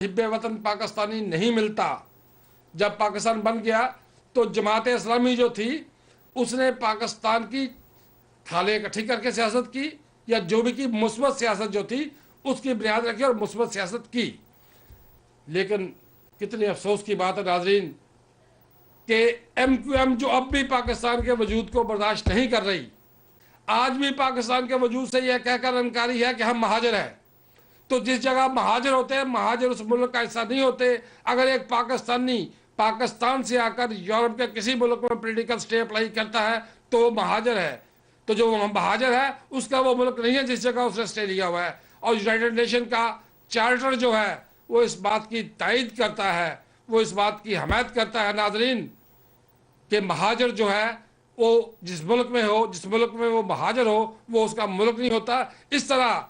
हिब्बे वतन पाकिस्तानी नहीं मिलता। जब पाकिस्तान बन गया तो जमात इस्लामी जो थी उसने पाकिस्तान की थाले इकट्ठी करके सियासत की, या जो भी की मुस्बत सियासत जो थी उसकी बुनियाद रखी और मुस्बत सियासत की। लेकिन कितनी अफसोस की बात है नाजरीन कि MQM जो अब भी पाकिस्तान के वजूद को बर्दाश्त नहीं कर रही, आज भी पाकिस्तान के वजूद से यह कहकर इनकारी है कि हम महाजर हैं। तो जिस जगह महाजर होते हैं, महाजर उस मुल्क का हिस्सा नहीं होते। अगर एक पाकिस्तानी पाकिस्तान से आकर यूरोप के किसी मुल्क में पॉलिटिकल स्टे अप्लाई करता है तो वो महाजर है। तो जो महाजर है उसका वो मुल्क नहीं है जिस जगह उसने स्टे लिया हुआ है। और यूनाइटेड नेशन का चार्टर जो है वो इस बात की तायद करता है, वो इस बात की हमायत करता है नाजरीन कि महाजर जो है वो जिस मुल्क में हो, जिस मुल्क में वो महाजर हो वो उसका मुल्क नहीं होता। इस तरह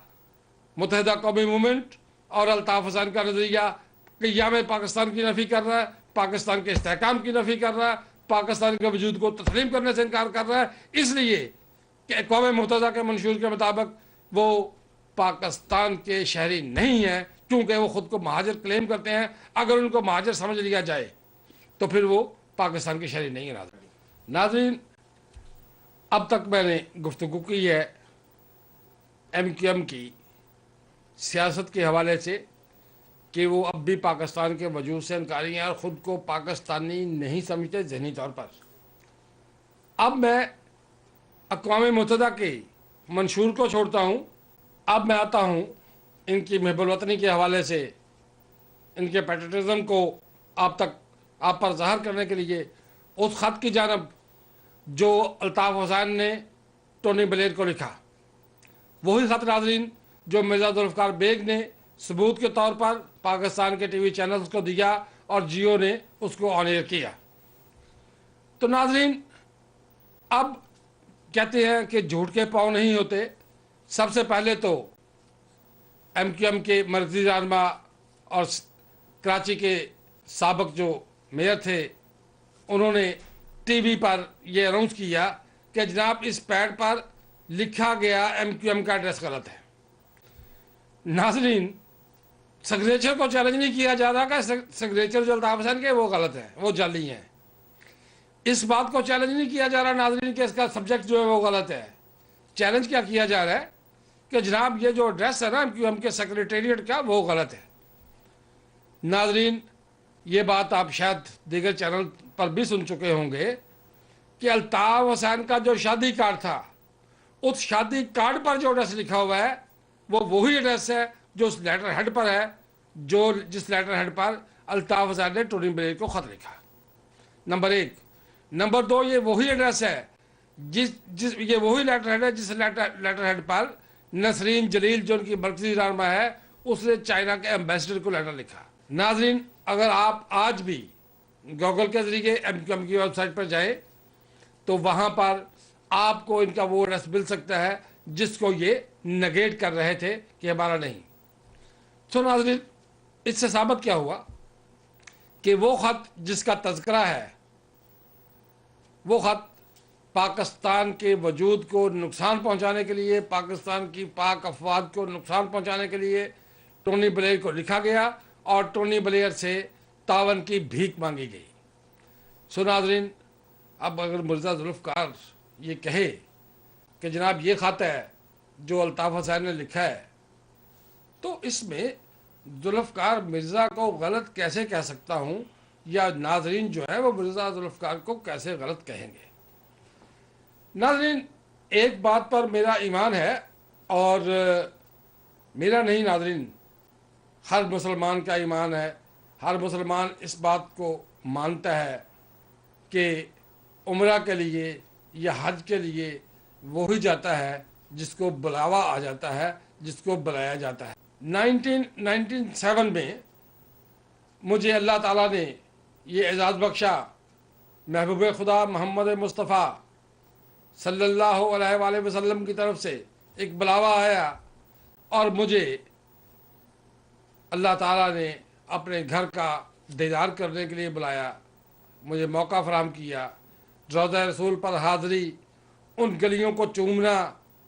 मुत्तहिदा कौमी मूवमेंट और अल्ताफ हुसैन का नज़रिया क़ियाम पाकिस्तान की नफ़ी कर रहा है, पाकिस्तान के इस्तेहकाम की नफ़ी कर रहा है, पाकिस्तान के वजूद को तस्लीम करने से इनकार कर रहा है, इसलिए कि अक़वाम मुत्तहिदा के मंशूर के मुताबिक वो पाकिस्तान के शहरी नहीं है, क्योंकि वो ख़ुद को महाजर क्लेम करते हैं। अगर उनको महाजर समझ लिया जाए तो फिर वो पाकिस्तान के शहरी नहीं है। नाज़रीन, अब तक मैंने गुफ्तगू की है MQM की सियासत के हवाले से कि वो अब भी पाकिस्तान के वजूद से इनकारी हैं और ख़ुद को पाकिस्तानी नहीं समझते ज़हनी तौर पर। अब मैं अक़वाम मुत्तहिदा के मंशूर को छोड़ता हूँ, अब मैं आता हूँ इनकी महबूल वतनी के हवाले से इनके पैट्रियटिज़म को आप पर ज़ाहिर करने के लिए उस ख़त की जानब जो अल्ताफ़ हुसैन ने टोनी ब्लेयर को लिखा। वही ख़त नाज़रीन जो मिर्ज़ा ज़ुल्फ़िकार बेग ने सबूत के तौर पर पाकिस्तान के TV चैनल्स को दिया और जियो ने उसको ऑन एयर किया। तो नाज़रीन, अब कहते हैं कि झूठ के पाँव नहीं होते। सबसे पहले तो MQM के मरकज़ी रहनुमा और कराची के साबिक़ जो मेयर थे उन्होंने TV पर यह अनाउंस किया कि जनाब इस पैड पर लिखा गया MQM का एड्रेस गलत है। नाज़रीन, सिग्नेचर को चैलेंज नहीं किया जा रहा कि सिग्नेचर जो अल्ताफ़ हुसैन के वो गलत है, वो जाली हैं। इस बात को चैलेंज नहीं किया जा रहा नाज़रीन कि इसका सब्जेक्ट जो है वो गलत है। चैलेंज क्या किया जा रहा है कि जनाब ये जो एड्रेस है ना MQM के सेक्रेटेरिएट का वो गलत है। नाज़रीन, ये बात आप शायद दीगर चैनल पर भी सुन चुके होंगे कि अल्ताफ़ हुसैन का जो शादी कार्ड था उस शादी कार्ड पर जो एड्रेस लिखा हुआ है वो वही एड्रेस है जो उस लेटर हेड पर है, जो जिस लेटर हेड पर अल्ताफ़ हुसैन ने टोनी ब्लेयर को ख़त लिखा। नंबर 1। नंबर 2, ये वही एड्रेस है ये वही लेटर हेड है जिस लेटर हेड पर नसरीन जलील जो उनकी मरकज़ी रहनुमा है उसने चाइना के एम्बेसडर को लेटर लिखा। नाज़रीन, अगर आप आज भी गूगल के ज़रिए MQM की वेबसाइट पर जाएं तो वहाँ पर आपको इनका वो एड्रेस मिल सकता है जिसको ये नेगेट कर रहे थे कि हमारा नहीं। तो नाज़रीन, इससे साबित क्या हुआ कि वो ख़त जिसका तज़किरा है वो ख़त पाकिस्तान के वजूद को नुकसान पहुँचाने के लिए, पाकिस्तान की पाक अफवाद को नुकसान पहुँचाने के लिए टोनी ब्लेयर को लिखा गया और टोनी ब्लेयर से तावन की भीख मांगी गई। सो नाज़रीन, अब अगर मिर्ज़ा ज़ुल्फ़िकार ये कहे कि जनाब ये ख़त है जो अल्ताफ़ हुसैन ने लिखा है, तो इसमें ज़ुल्फ़िकार मिर्ज़ा को गलत कैसे कह सकता हूँ, या नाज़रीन जो है वो मिर्ज़ा ज़ुल्फ़िकार को कैसे गलत कहेंगे। नाज़रीन, एक बात पर मेरा ईमान है और मेरा नहीं नाज़रीन, हर मुसलमान का ईमान है। हर मुसलमान इस बात को मानता है कि उम्रा के लिए या हज के लिए वही जाता है जिसको बुलावा आ जाता है, जिसको बुलाया जाता है। 1997 में मुझे अल्लाह ताला ने ये एजाज़ बख्शा, महबूब खुदा मोहम्मद मुस्तफ़ा सल्लल्लाहु अलैहि वसल्लम की तरफ से एक बुलावा आया और मुझे अल्लाह ताला ने अपने घर का दीदार करने के लिए बुलाया, मुझे मौका फराहम किया। रोज़ा रसूल पर हाज़री, उन गलियों को चूमना,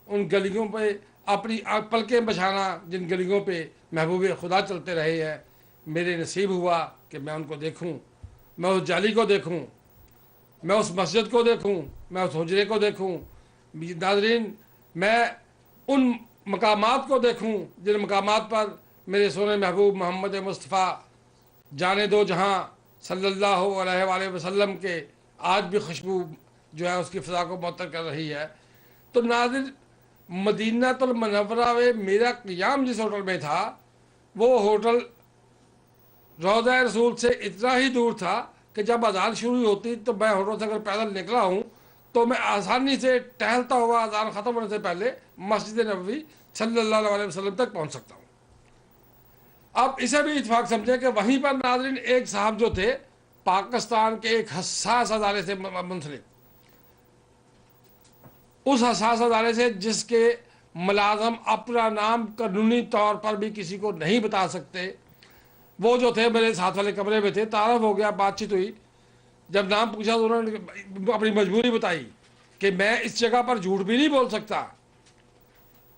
उन गलियों पे अपनी पलकें बछाना जिन गलियों पे महबूब खुदा चलते रहे हैं, میرے نصیب ہوا کہ میں ان کو دیکھوں، میں اس جالی کو دیکھوں، میں اس مسجد کو دیکھوں، میں اس حجرے کو دیکھوں۔ ناظرین، میں ان مقامات کو دیکھوں جن مقامات پر میرے سونے محبوب محمد مصطفیٰ جانے دو جہاں صلی اللہ علیہ وآلہ وسلم کے آج بھی خوشبو جو ہے اس کی فضا کو معطر کر رہی ہے۔ تو ناظرین، مدینہ المنورہ میں میرا قیام جس ہوٹل میں تھا وہ ہوٹل روضہ رسول سے اتنا ہی دور تھا کہ جب اذان شروع ہوتی تو میں ہوٹل سے اگر پیدل نکلا ہوں تو میں آسانی سے ٹہلتا ہوا اذان ختم ہونے سے پہلے مسجد نبوی صلی اللہ علیہ وسلم تک پہنچ سکتا ہوں۔ اب اسے بھی اتفاق سمجھیں کہ وہیں پر ناظرین ایک صاحب جو تھے پاکستان کے ایک حساس ادارے سے منسلک، اس حساس ادارے سے جس کے ملازم اپنا نام قانونی طور پر بھی کسی کو نہیں بتا سکتے، وہ جو تھے میرے ساتھ والے کمرے میں تھے، تعارف ہو گیا، بات چیت ہوئی، جب نام پوچھا تو انہوں نے اپنی مجبوری بتائی کہ میں اس جگہ پر جھوٹ بھی نہیں بول سکتا،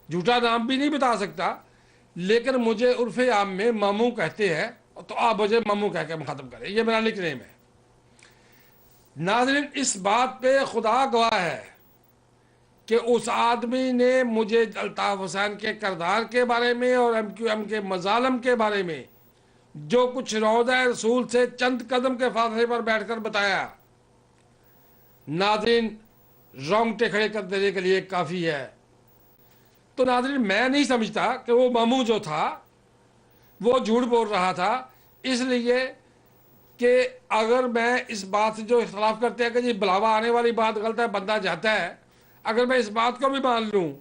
جھوٹا نام بھی نہیں بتا سکتا، لیکن مجھے عرف عام میں ماموں کہتے ہیں تو آپ مجھے ماموں کہہ کے ختم کریں، یہ میرا نک نیم ہے۔ ناظرین، اس بات پہ خدا گواہ ہے کہ اس آدمی نے مجھے الطاف حسین کے کردار کے بارے میں اور ایم کیو ایم کے مظالم کے بارے میں جو کچھ روضہ رسول سے چند قدم کے فاصلے پر بیٹھ کر بتایا، ناظرین رونگٹے کھڑے کر دینے کے لیے کافی ہے۔ تو ناظرین، میں نہیں سمجھتا کہ وہ ماموں جو تھا وہ جھوٹ بول رہا تھا، اس لیے کہ اگر میں اس بات سے جو اختلاف کرتے ہیں کہ جی بلاوا آنے والی بات غلط ہے، بندہ جاتا ہے، اگر میں اس بات کو بھی مان لوں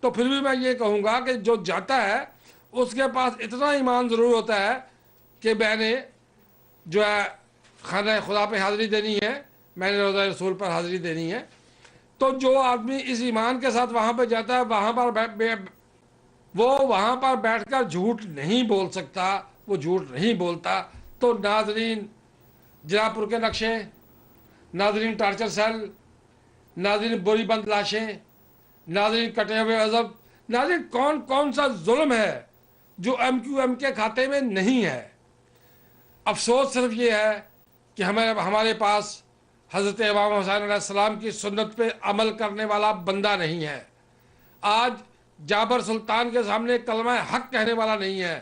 تو پھر بھی میں یہ کہوں گا کہ جو جاتا ہے اس کے پاس اتنا ایمان ضرور ہوتا ہے کہ میں نے جو ہے خانہ خدا پہ حاضری دینی ہے، میں نے روضہ رسول پر حاضری دینی ہے۔ تو جو آدمی اس ایمان کے ساتھ وہاں پہ جاتا ہے وہ وہاں پر بیٹھ کر جھوٹ نہیں بول سکتا، وہ جھوٹ نہیں بولتا۔ تو ناظرین، جناب پور کے نقشے، ناظرین ٹارچر سیل، ناظرین بوری بند لاشیں، ناظرین کٹے ہوئے عزب، ناظرین کون کون سا ظلم ہے جو ایم کیو ایم کے کھاتے میں نہیں ہے۔ افسوس صرف یہ ہے کہ ہمارے پاس حضرت امام حسین علیہ السلام کی سنت پہ عمل کرنے والا بندہ نہیں ہے۔ آج جابر سلطان کے سامنے کلمہ حق کہنے والا نہیں ہے۔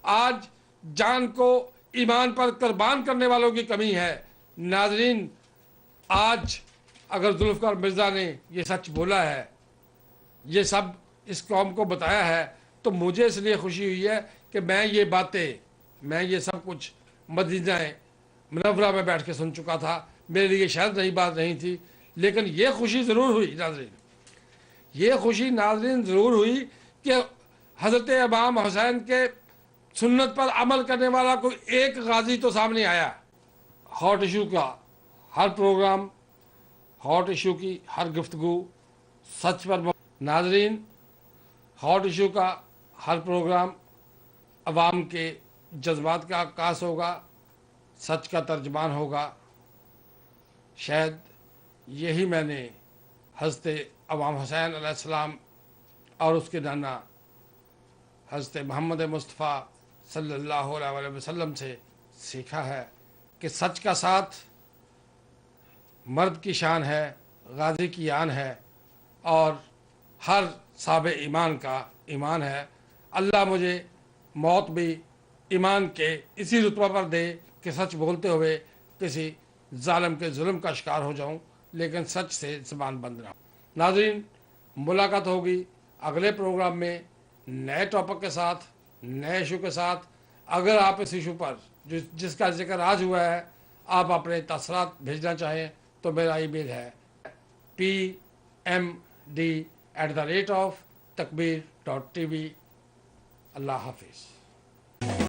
آج جان کو ایمان پر قربان کرنے والوں کی کمی ہے۔ ناظرین، آج اگر ذوالفقار مرزا نے یہ سچ بولا ہے، یہ سب اس قوم کو بتایا ہے، تو مجھے اس لیے خوشی ہوئی ہے کہ میں یہ سب کچھ مدینہ منورہ میں بیٹھ کے سن چکا تھا۔ میرے لیے شاید نئی بات نہیں تھی، لیکن یہ خوشی ضرور ہوئی ناظرین، یہ خوشی ناظرین ضرور ہوئی کہ حضرت امام حسین کے سنت پر عمل کرنے والا کوئی ایک غازی تو سامنے آیا۔ ہاٹ ایشو کا ہر پروگرام، ہاٹ ایشو کی ہر گفتگو سچ پر ناظرین، ہاٹ ایشو کا ہر پروگرام عوام کے جذبات کا عکاس ہوگا، سچ کا ترجمان ہوگا۔ شاید یہی میں نے حضرت امام حسین علیہ السلام اور اس کے نانا حضرت محمد مصطفیٰ صلی اللہ علیہ وسلم سے سیکھا ہے کہ سچ کا ساتھ مرد کی شان ہے، غازی کی آن ہے، اور ہر صاحب ایمان کا ایمان ہے۔ اللہ مجھے موت بھی ایمان کے اسی رتبہ پر دے کہ سچ بولتے ہوئے کسی ظالم کے ظلم کا شکار ہو جاؤں، لیکن سچ سے زبان بند رہا۔ ناظرین، ملاقات ہوگی اگلے پروگرام میں نئے ٹاپک کے ساتھ، نئے ایشو کے ساتھ۔ اگر آپ اس ایشو پر جس کا ذکر آج ہوا ہے آپ اپنے تاثرات بھیجنا چاہیں تو میرا ای میل ہے pmd@takbir.tv۔ اللہ حافظ۔